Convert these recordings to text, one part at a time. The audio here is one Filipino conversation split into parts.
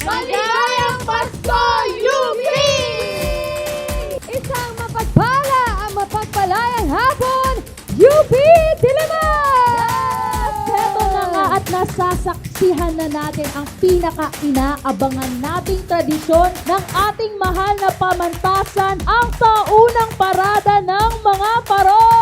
Maligayang Pasko, UP! Isang mapagpalayang hapon, UP Diliman! Ito na nga at nasasaksihan na natin ang pinaka-inaabangan nating tradisyon ng ating mahal na pamantasan, ang taunang parada ng mga parol!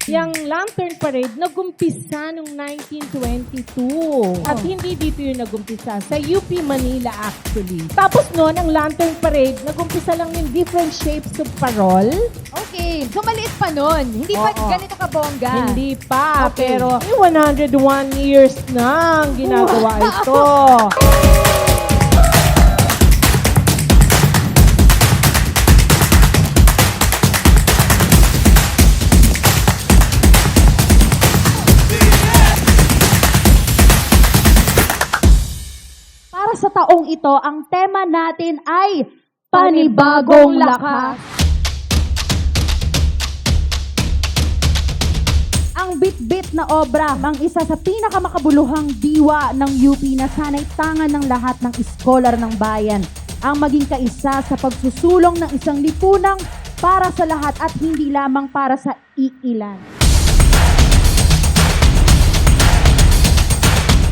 Yung Lantern Parade, nagumpisa noong 1922. At hindi dito yung nagumpisa. Sa UP Manila actually. Tapos noon, ang Lantern Parade, nagumpisa lang yung different shapes of parol. Okay, so maliit pa nun. Hindi pa Oo. ganito kabongga. Hindi pa, Okay. pero 101 years na ang ginagawa ito. Para sa taong ito, ang tema natin ay Panibagong Lakas. Ang bit-bit na obra, ang isa sa pinakamakabuluhang diwa ng UP na sana'y tangan ng lahat ng iskolar ng bayan. Ang maging kaisa sa pagsusulong ng isang lipunang para sa lahat at hindi lamang para sa iilan.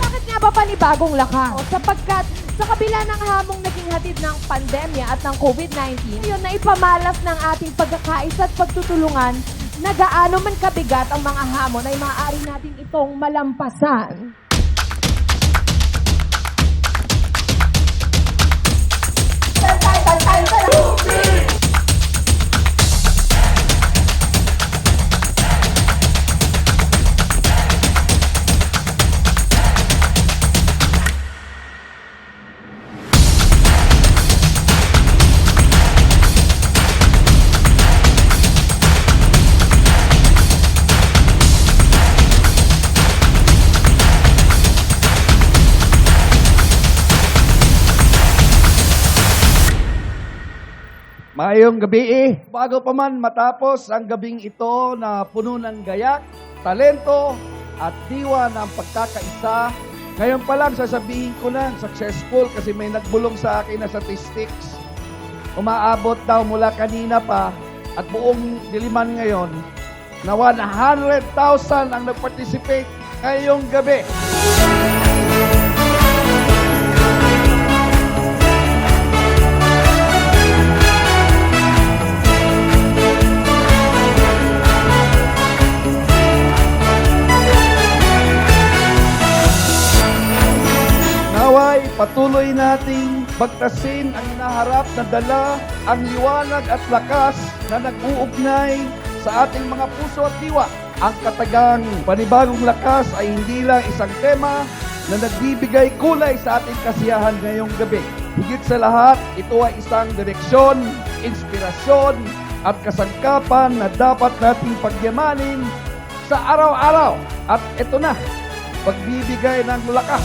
Bakit nga ba panibagong lakas? Sapagkat sa kabila ng hamong naging hatid ng pandemya at ng COVID-19, yun na ipamalas ng ating pagkakaisa at pagtutulungan na gaano man kabigat ang mga hamon ay maaari natin itong malampasan. Maayong gabi. Bago pa man matapos ang gabing ito na puno ng gayak, talento at diwa ng pagkakaisa, ngayon pa lang sasabihin ko na successful kasi may nagbulong sa akin na statistics. Umaabot daw mula kanina pa at buong Diliman ngayon na 100,000 ang nag-participate ngayong gabi. Naway, patuloy nating bagtasin ang hinaharap na dala, ang liwanag at lakas na nag-uugnay sa ating mga puso at diwa. Ang katagang panibagong lakas ay hindi lang isang tema na nagbibigay kulay sa ating kasiyahan ngayong gabi. Higit sa lahat, ito ay isang direksyon, inspirasyon at kasangkapan na dapat nating pagyamanin sa araw-araw. At ito na, pagbibigay ng lakas.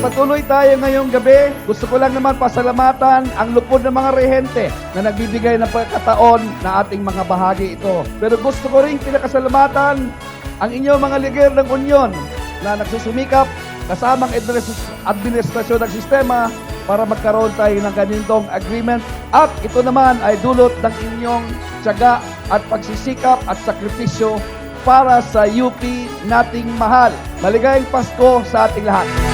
Patuloy tayo ngayong gabi. Gusto ko lang naman pasalamatan ang lupod ng mga rehente na nagbibigay ng pagkataon na ating mga bahagi ito. Pero gusto ko rin pinakasalamatan ang inyong mga liger ng Union na nagsusumikap kasamang administrasyon ng sistema para magkaroon tayo ng ganitong agreement. At ito naman ay dulot ng inyong tiyaga at pagsisikap at sakripisyo para sa UP nating mahal. Maligayang Pasko sa ating lahat.